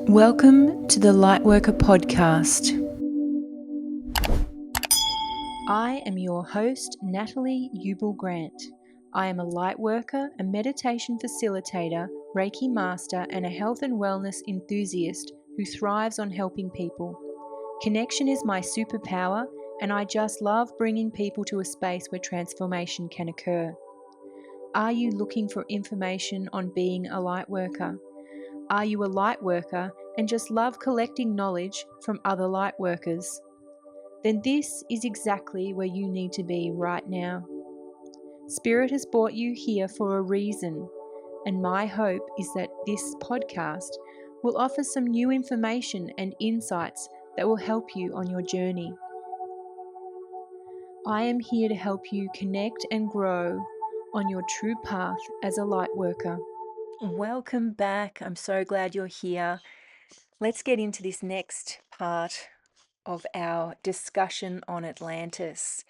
Welcome to the Lightworker podcast. I am your host, Natalie Ubl Grant. I am a Lightworker, a meditation facilitator, Reiki master, and a health and wellness enthusiast who thrives on helping people. Connection is my superpower, and I just love bringing people to a space where transformation can occur. Are you looking for information on being a Lightworker? Are you a Lightworker and just love collecting knowledge from other Lightworkers? Then this is exactly where you need to be right now. Spirit has brought you here for a reason, and my hope is that this podcast will offer some new information and insights that will help you on your journey. I am here to help you connect and grow on your true path as a Lightworker. Welcome back. I'm so glad you're here. Let's get into this next part of our discussion on Atlantis.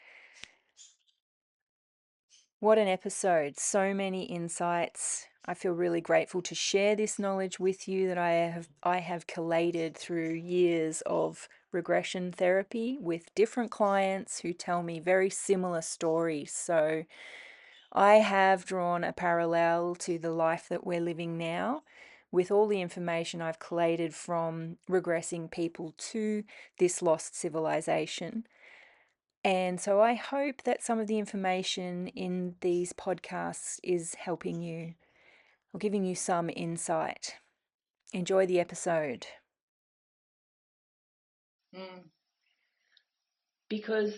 What an episode. So many insights. I feel really grateful to share this knowledge with you that I have collated through years of regression therapy with different clients who tell me very similar stories. So I have drawn a parallel to the life that we're living now with all the information I've collated from regressing people to this lost civilization. And so I hope that some of the information in these podcasts is helping you or giving you some insight. Enjoy the episode. Because,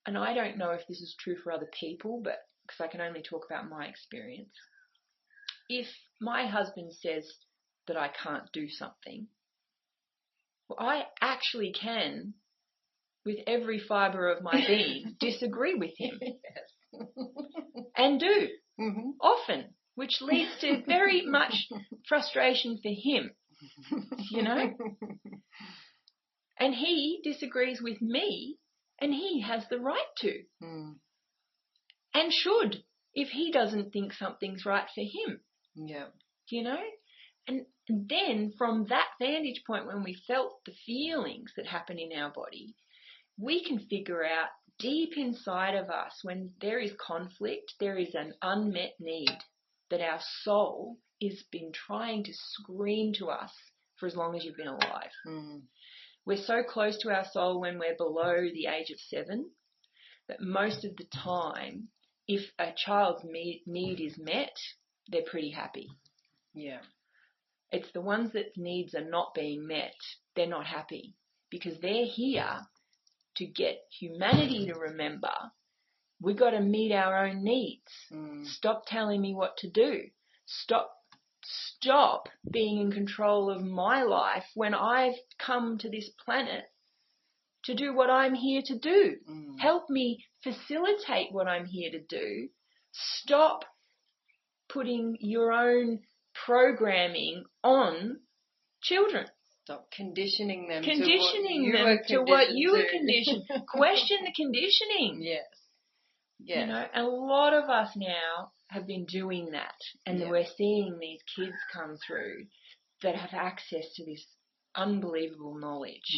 and I don't know if this is true for other people, but because I can only talk about my experience. If my husband says that I can't do something, well, I actually can, with every fibre of my being, disagree with him. And do, often, which leads to very much frustration for him, you know? And he disagrees with me, and he has the right to. And should, if he doesn't think something's right for him. Yeah. You know? And then from that vantage point, when we felt the feelings that happen in our body, we can figure out deep inside of us, when there is conflict, there is an unmet need that our soul has been trying to scream to us for as long as you've been alive. We're so close to our soul when we're below the age of 7 that most of the time, if a child's need is met, they're pretty happy. Yeah. It's the ones that needs are not being met, they're not happy, because they're here to get humanity to remember we've got to meet our own needs. Stop telling me what to do. Stop being in control of my life when I've come to this planet to do what I'm here to do. Help me facilitate what I'm here to do. Stop putting your own programming on children. Stop conditioning them to what you were conditioned. Question the conditioning. Yes. You know, and a lot of us now have been doing that, and we're seeing these kids come through that have access to this unbelievable knowledge.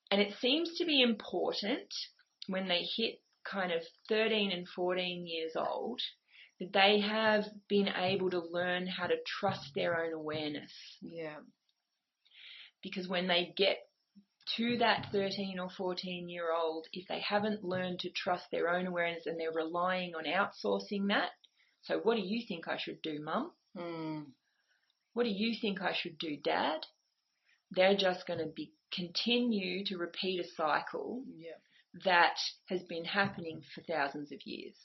And it seems to be important when they hit kind of 13 and 14 years old that they have been able to learn how to trust their own awareness. Yeah. Because when they get to that 13 or 14-year-old, if they haven't learned to trust their own awareness and they're relying on outsourcing that, so what do you think I should do, Mum? What do you think I should do, Dad? They're just going to continue to repeat a cycle that has been happening for thousands of years.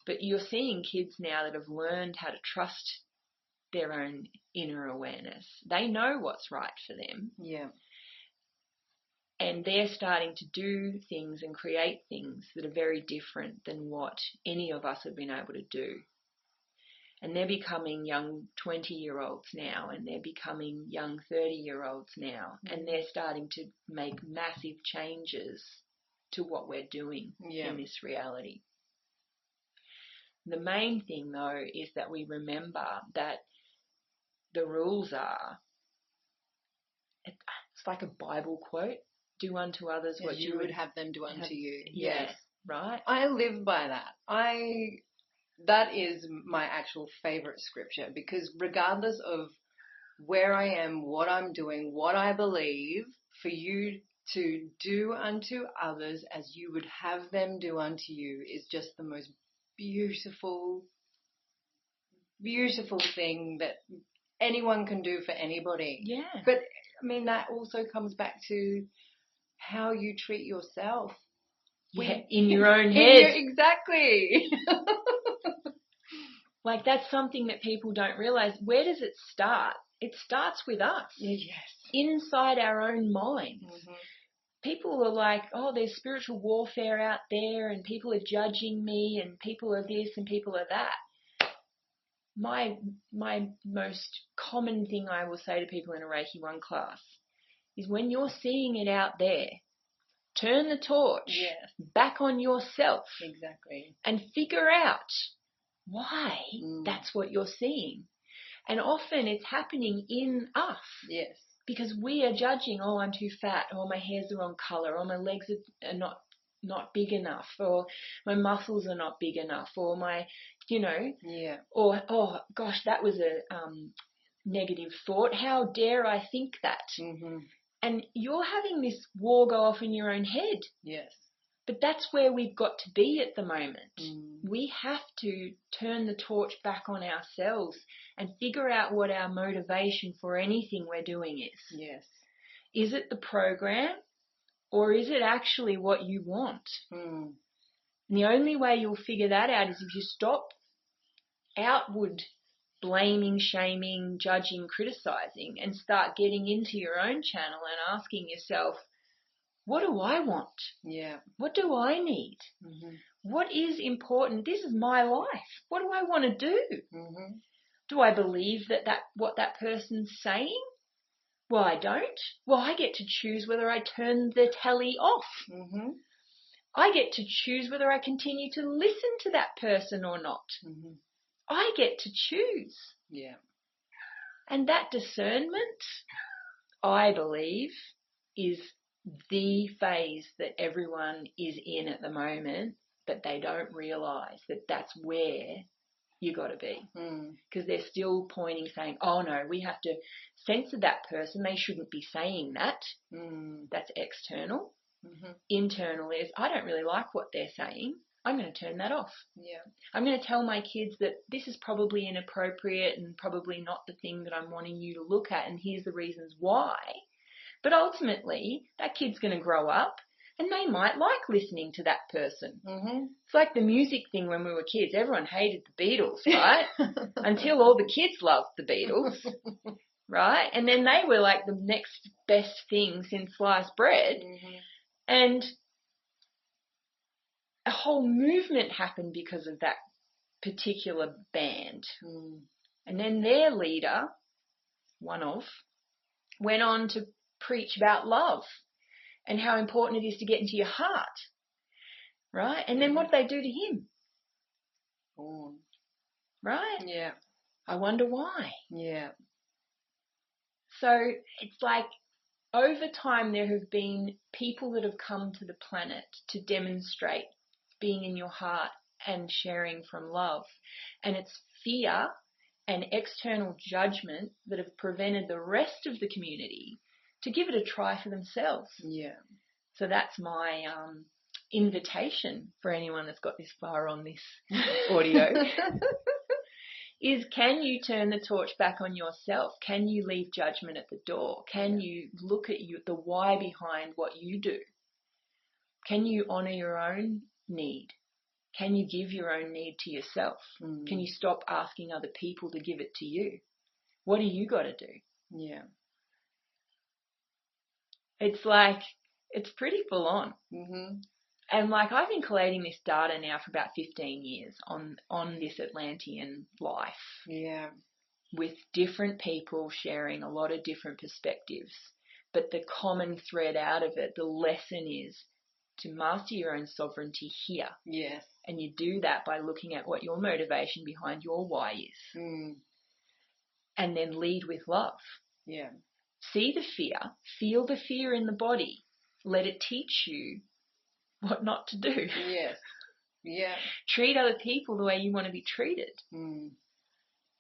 But you're seeing kids now that have learned how to trust their own inner awareness. They know what's right for them. Yeah. And they're starting to do things and create things that are very different than what any of us have been able to do. And they're becoming young 20-year-olds now, and they're becoming young 30-year-olds now, and they're starting to make massive changes to what we're doing in this reality. The main thing, though, is that we remember that the rules are, it's like a Bible quote, do unto others what you would have them do unto you. Yeah, Yes. right? I live by that. That is my actual favorite scripture, because regardless of where I am, what I'm doing, what I believe, for you to do unto others as you would have them do unto you is just the most beautiful, beautiful thing that anyone can do for anybody. Yeah. But, I mean, that also comes back to how you treat yourself. Yeah, in your own head. Exactly. Like, that's something that people don't realize. Where does it start? It starts with us. Yes. Inside our own minds. Mm-hmm. People are like, oh, there's spiritual warfare out there and people are judging me and people are this and people are that. My most common thing I will say to people in a Reiki 1 class is, when you're seeing it out there, turn the torch back on yourself. Exactly. And figure out why that's what you're seeing. And often it's happening in us. Yes. Because we are judging, oh, I'm too fat, or my hair's the wrong colour, or my legs are not big enough, or my muscles are not big enough, or my, or, oh, gosh, that was a negative thought. How dare I think that? Mm-hmm. And you're having this war go off in your own head. Yes. But that's where we've got to be at the moment. Mm. We have to turn the torch back on ourselves and figure out what our motivation for anything we're doing is. Yes. Is it the program, or is it actually what you want? Mm. And the only way you'll figure that out is if you stop outward blaming, shaming, judging, criticizing, and start getting into your own channel and asking yourself, what do I want? Yeah. What do I need? Mm-hmm. What is important? This is my life. What do I want to do? Mm-hmm. Do I believe that what that person's saying? Well, I don't. Well, I get to choose whether I turn the telly off. Mm-hmm. I get to choose whether I continue to listen to that person or not. Mm-hmm. I get to choose. Yeah. And that discernment, I believe, is the phase that everyone is in at the moment, but they don't realise that that's where you got to be. Because they're still pointing, saying, oh no, we have to censor that person. They shouldn't be saying that. That's external. Mm-hmm. Internal is, I don't really like what they're saying. I'm going to turn that off. Yeah. I'm going to tell my kids that this is probably inappropriate and probably not the thing that I'm wanting you to look at, and here's the reasons why. But ultimately, that kid's going to grow up and they might like listening to that person. Mm-hmm. It's like the music thing when we were kids. Everyone hated the Beatles, right? Until all the kids loved the Beatles, right? And then they were like the next best thing since sliced bread. Mm-hmm. And a whole movement happened because of that particular band. And then their leader, one of, went on to preach about love and how important it is to get into your heart, right? And then what did they do to him? Right? Yeah. I wonder why. Yeah. So it's like, over time there have been people that have come to the planet to demonstrate being in your heart and sharing from love. And it's fear and external judgment that have prevented the rest of the community to give it a try for themselves. Yeah. So that's my invitation for anyone that's got this far on this audio. Is, can you turn the torch back on yourself? Can you leave judgment at the door? Can you look at the why behind what you do? Can you honour your own need? Can you give your own need to yourself? Can you stop asking other people to give it to you? What do you got to do? Yeah. It's like, it's pretty full on. Mm-hmm. And like, I've been collating this data now for about 15 years on this Atlantean life. Yeah. With different people sharing a lot of different perspectives. But the common thread out of it, the lesson is to master your own sovereignty here. Yes. And you do that by looking at what your motivation behind your why is. and then lead with love. Yeah. See the fear, feel the fear in the body, let it teach you what not to do. Yes. Yeah. Treat other people the way you want to be treated. Mm.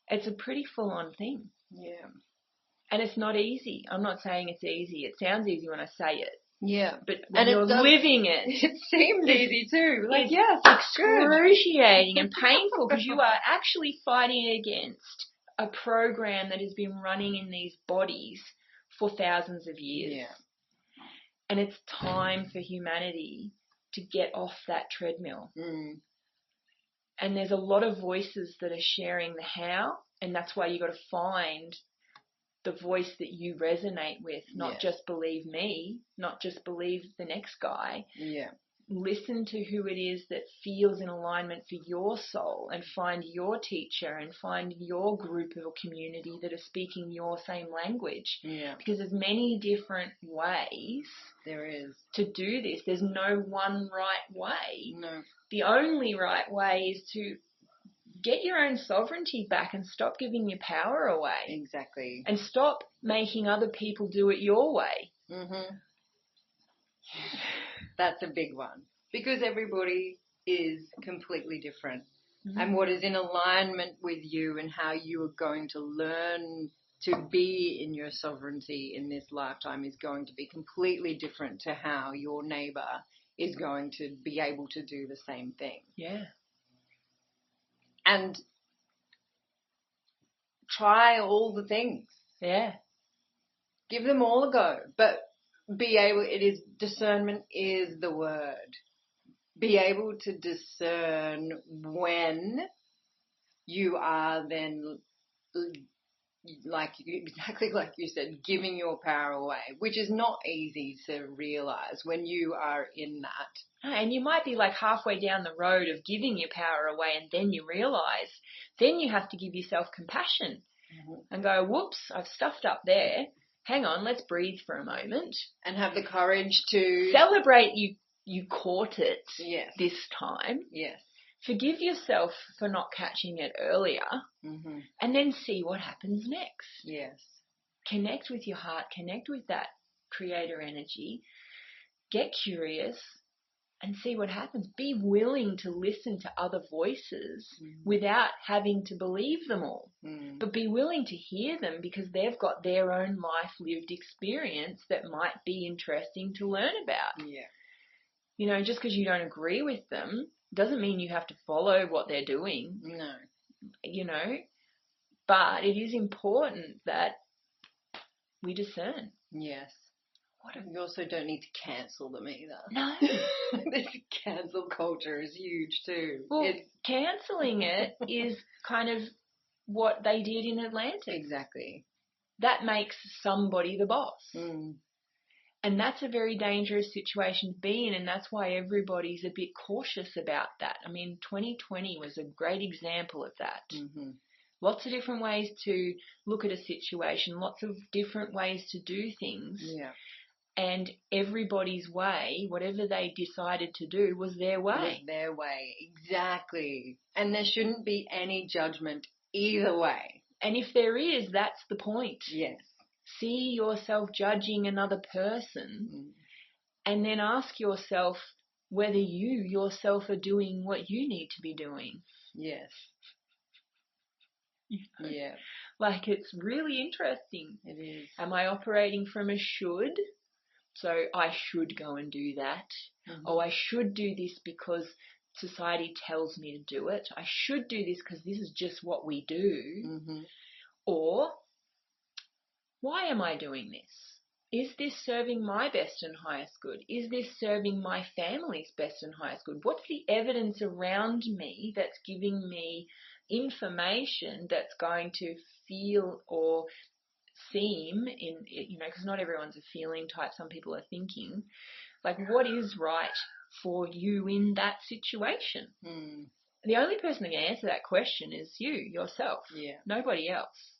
It's a pretty full-on thing. Yeah. And it's not easy. I'm not saying it's easy. It sounds easy when I say it. Yeah. But when you're living it, it seems easy too. Like, it's yes, excruciating and painful because you are actually fighting against a program that has been running in these bodies for thousands of years. Yeah. And it's time for humanity to get off that treadmill. Mm. And there's a lot of voices that are sharing the how, and that's why you got to find the voice that you resonate with, not just believe me, not just believe the next guy. Yeah. Listen to who it is that feels in alignment for your soul and find your teacher and find your group or community that are speaking your same language. Yeah. Because there's many different ways There is to do this. There's no one right way. No. The only right way is to get your own sovereignty back and stop giving your power away. Exactly. And stop making other people do it your way. Mm-hmm. That's a big one. Because everybody is completely different. Mm-hmm. And what is in alignment with you and how you are going to learn to be in your sovereignty in this lifetime is going to be completely different to how your neighbor is going to be able to do the same thing. Yeah. And try all the things. Yeah. Give them all a go. But discernment is the word. Be able to discern when you are then, exactly like you said, giving your power away, which is not easy to realize when you are in that. And you might be like halfway down the road of giving your power away and then you realize, then you have to give yourself compassion and go, whoops, I've stuffed up there. Hang on, let's breathe for a moment. And have the courage to celebrate you caught it this time. Yes. Forgive yourself for not catching it earlier and then see what happens next. Yes. Connect with your heart, connect with that creator energy, get curious and see what happens. Be willing to listen to other voices without having to believe them all. But be willing to hear them because they've got their own life lived experience that might be interesting to learn about. Yeah. You know, just because you don't agree with them doesn't mean you have to follow what they're doing. No. You know, but it is important that we discern. Yes. You also don't need to cancel them either. No. This cancel culture is huge too. Well, cancelling it is kind of what they did in Atlantis. Exactly. That makes somebody the boss. Mm. And that's a very dangerous situation to be in, and that's why everybody's a bit cautious about that. I mean, 2020 was a great example of that. Mm-hmm. Lots of different ways to look at a situation, lots of different ways to do things. Yeah. And everybody's way, whatever they decided to do, was their way. It was their way, exactly. And there shouldn't be any judgment either way. And if there is, that's the point. Yes. See yourself judging another person and then ask yourself whether you yourself are doing what you need to be doing. Yes. You know? Yeah. Like, it's really interesting. It is. Am I operating from a should? So I should go and do that. Oh, I should do this because society tells me to do it. I should do this because this is just what we do. Or, why am I doing this? Is this serving my best and highest good? Is this serving my family's best and highest good? What's the evidence around me that's giving me information that's going to feel or seem in, you know, because not everyone's a feeling type, some people are thinking, like, what is right for you in that situation? The only person that can answer that question is you, yourself. Yeah. Nobody else.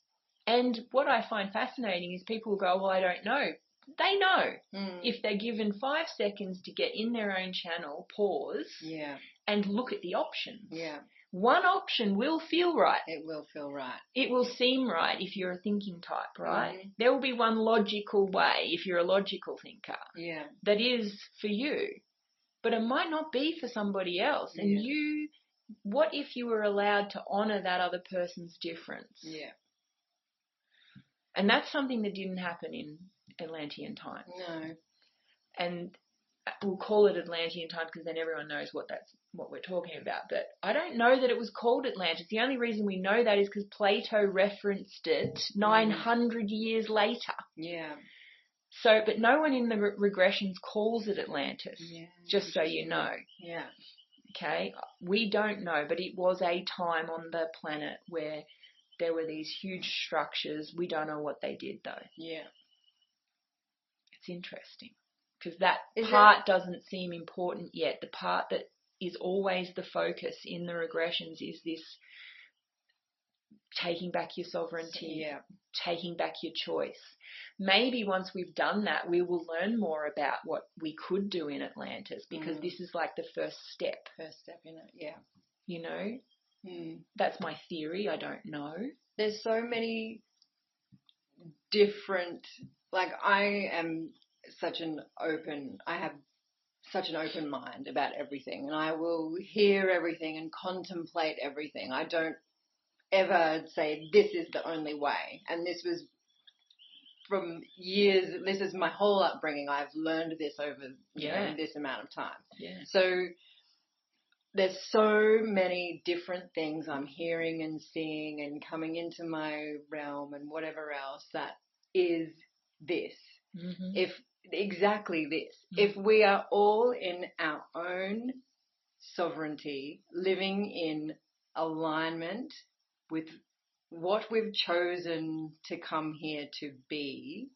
And what I find fascinating is people will go, well, I don't know. They know. If they're given 5 seconds to get in their own channel, pause, and look at the options. Yeah. One option will feel right. It will feel right. It will seem right if you're a thinking type, right? Mm-hmm. There will be one logical way if you're a logical thinker. Yeah. That is for you. But it might not be for somebody else. And what if you were allowed to honour that other person's difference? Yeah. And that's something that didn't happen in Atlantean times. No. And we'll call it Atlantean times because then everyone knows what we're talking about. But I don't know that it was called Atlantis. The only reason we know that is because Plato referenced it 900 years later. Yeah. So, but no one in the regressions calls it Atlantis, just so you know. Yeah. Okay? We don't know, but it was a time on the planet where there were these huge structures. We don't know what they did, though. Yeah. It's interesting because that part doesn't seem important yet. The part that is always the focus in the regressions is this taking back your sovereignty, taking back your choice. Maybe once we've done that, we will learn more about what we could do in Atlantis because this is like the first step. First step in it, yeah. You know? That's my theory. I don't know. There's so many different, like I have such an open mind about everything, and I will hear everything and contemplate everything. I don't ever say this is the only way, and this was from years. This is my whole upbringing. I've learned this over this amount of time. Yeah. So there's so many different things I'm hearing and seeing and coming into my realm and whatever else that is this. Mm-hmm. Exactly this. If we are all in our own sovereignty, living in alignment with what we've chosen to come here to be,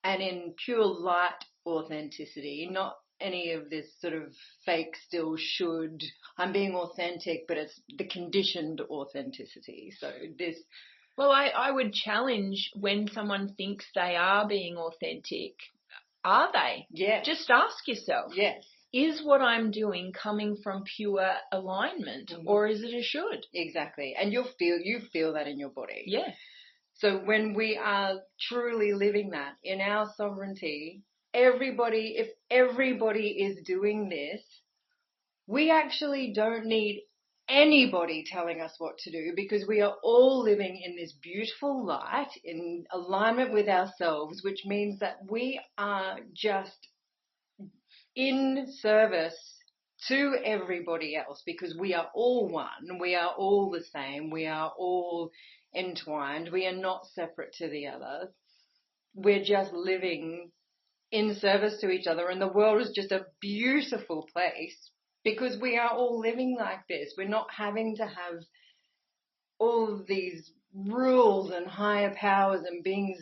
and in pure light authenticity, not any of this sort of fake still should, I'm being authentic, but it's the conditioned authenticity. So this... Well, I would challenge when someone thinks they are being authentic, are they? Yes. Just ask yourself. Yes. Is what I'm doing coming from pure alignment or is it a should? Exactly. And you feel that in your body. Yeah. So when we are truly living that in our sovereignty, if everybody is doing this, we actually don't need anybody telling us what to do because we are all living in this beautiful light in alignment with ourselves, which means that we are just in service to everybody else because we are all one, we are all the same, we are all entwined, we are not separate to the other. We're just living in service to each other, and the world is just a beautiful place because we are all living like this. We're not having to have all of these rules and higher powers and beings,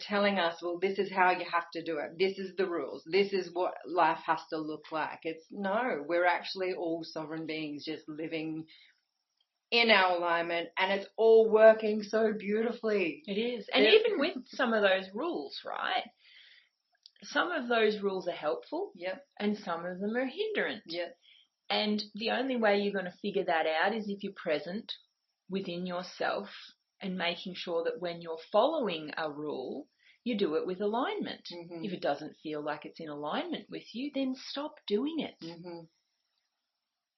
telling us, well, this is how you have to do it. This is the rules. This is what life has to look like. We're actually all sovereign beings just living in our alignment, and it's all working so beautifully. It is. And even with some of those rules, right? Some of those rules are helpful. Yep. And some of them are hindrance. Yep. And the only way you're going to figure that out is if you're present within yourself and making sure that when you're following a rule, you do it with alignment. Mm-hmm. If it doesn't feel like it's in alignment with you, then stop doing it. Mm-hmm.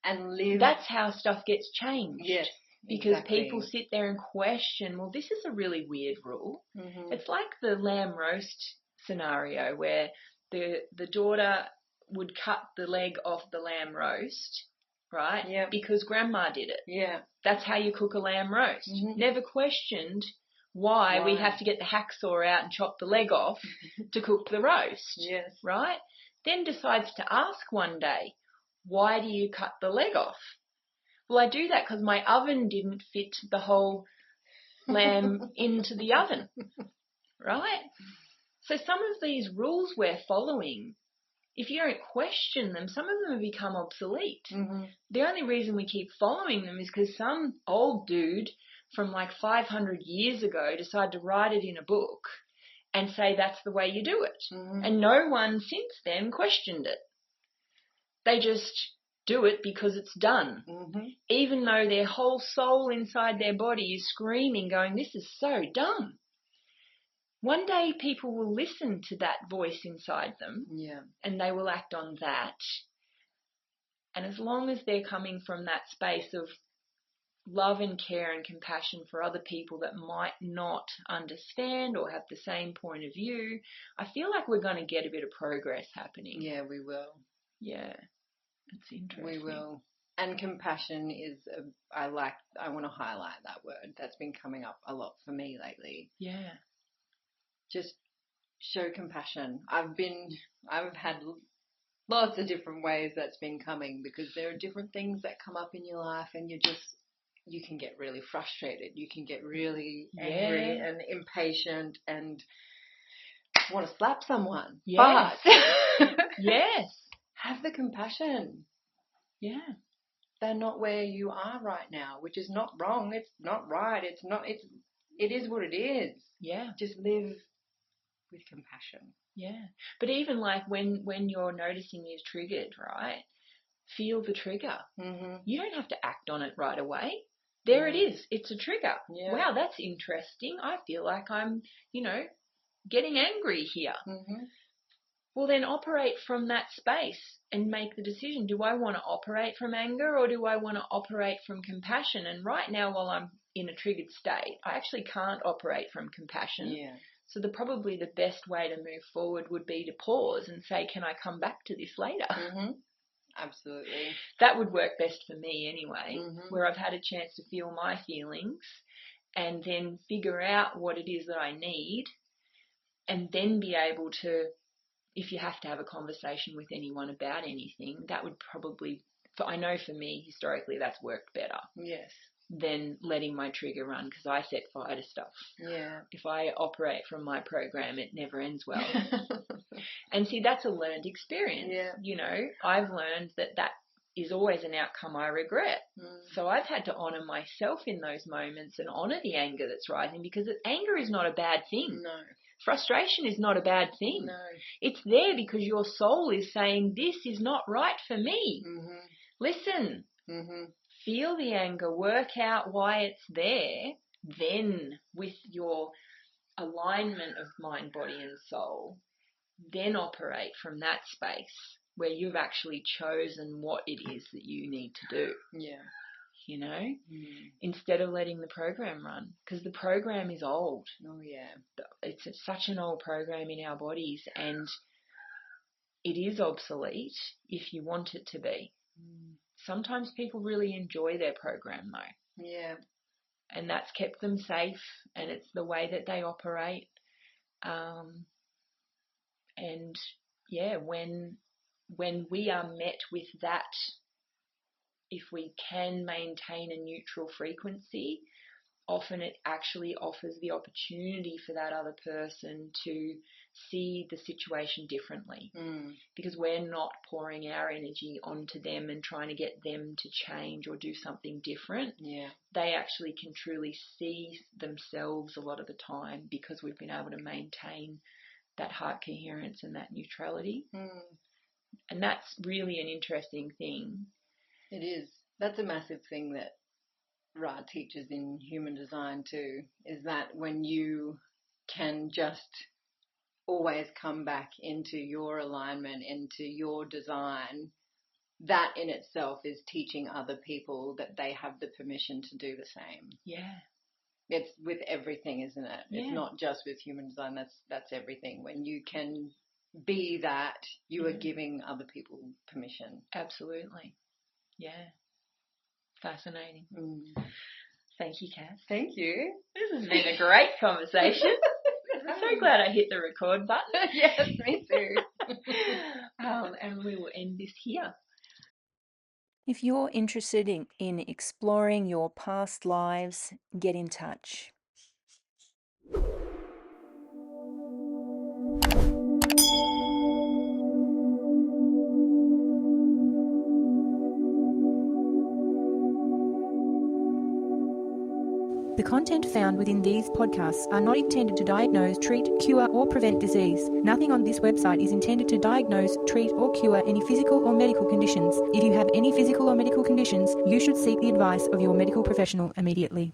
And live. That's how stuff gets changed. Yes. Because exactly. people sit there and question, well, this is a really weird rule. Mm-hmm. It's like the lamb roast scenario where the daughter would cut the leg off the lamb roast, right? Yeah. Because grandma did it. Yeah. That's how you cook a lamb roast. Mm-hmm. Never questioned why we have to get the hacksaw out and chop the leg off to cook the roast. Yes. Right? Then decides to ask one day, why do you cut the leg off? Well, I do that because my oven didn't fit the whole lamb into the oven. Right? So some of these rules we're following, if you don't question them, some of them have become obsolete. Mm-hmm. The only reason we keep following them is because some old dude from like 500 years ago decided to write it in a book and say that's the way you do it. Mm-hmm. And no one since then questioned it. They just do it because it's done. Mm-hmm. Even though their whole soul inside their body is screaming, going, this is so dumb. One day people will listen to that voice inside them, and they will act on that. And as long as they're coming from that space of love and care and compassion for other people that might not understand or have the same point of view, I feel like we're going to get a bit of progress happening. Yeah, we will. Yeah, it's interesting. We will. And compassion is, I want to highlight that word. That's been coming up a lot for me lately. Yeah. Just show compassion. I've had lots of different ways that's been coming, because there are different things that come up in your life, and you can get really frustrated. You can get really angry and impatient and want to slap someone. Yes. But yes. Have the compassion. Yeah. They're not where you are right now, which is not wrong. It's not right. It is what it is. Yeah. Just live with compassion. Yeah. But even like when you're noticing you're triggered, right? Feel the trigger. Mm-hmm. You don't have to act on it right away. There it is. It's a trigger. Yeah. Wow, that's interesting. I feel like I'm, getting angry here. Mm-hmm. Well, then operate from that space and make the decision. Do I want to operate from anger, or do I want to operate from compassion? And right now, while I'm in a triggered state, I actually can't operate from compassion. Yeah. So probably the best way to move forward would be to pause and say, can I come back to this later? Mm-hmm. Absolutely. That would work best for me anyway, mm-hmm. where I've had a chance to feel my feelings and then figure out what it is that I need, and then be able to, if you have to have a conversation with anyone about anything, that would probably, I know for me, historically, that's worked better. Yes. Than letting my trigger run, because I set fire to stuff. Yeah. If I operate from my program, it never ends well. And see, that's a learned experience. Yeah. I've learned that is always an outcome I regret. So I've had to honour myself in those moments and honour the anger that's rising, because anger is not a bad thing. No. Frustration is not a bad thing. No. It's there because your soul is saying, this is not right for me. Mm-hmm. Listen. Mm-hmm. Feel the anger, work out why it's there, then with your alignment of mind, body and soul, then operate from that space where you've actually chosen what it is that you need to do. Yeah. Instead of letting the program run, because the program is old. Oh, yeah. It's such an old program in our bodies, and it is obsolete if you want it to be. Sometimes people really enjoy their program though. Yeah. And that's kept them safe, and it's the way that they operate. And yeah, when we are met with that, if we can maintain a neutral frequency, often it actually offers the opportunity for that other person to see the situation differently, because we're not pouring our energy onto them and trying to get them to change or do something different. Yeah. They actually can truly see themselves a lot of the time, because we've been able to maintain that heart coherence and that neutrality. And that's really an interesting thing. It is. That's a massive thing that Ra teaches in human design too, is that when you can just always come back into your alignment, into your design, that in itself is teaching other people that they have the permission to do the same. Yeah. It's with everything, isn't it? Yeah. It's not just with human design, that's everything. When you can be that, you are giving other people permission. Absolutely. Yeah. Fascinating. Thank you, Cass. Thank you. This has been a great conversation. I'm so glad I hit the record button. Yes, me too. And we will end this here. If you're interested in exploring your past lives, get in touch. The content found within these podcasts are not intended to diagnose, treat, cure, or prevent disease. Nothing on this website is intended to diagnose, treat, or cure any physical or medical conditions. If you have any physical or medical conditions, you should seek the advice of your medical professional immediately.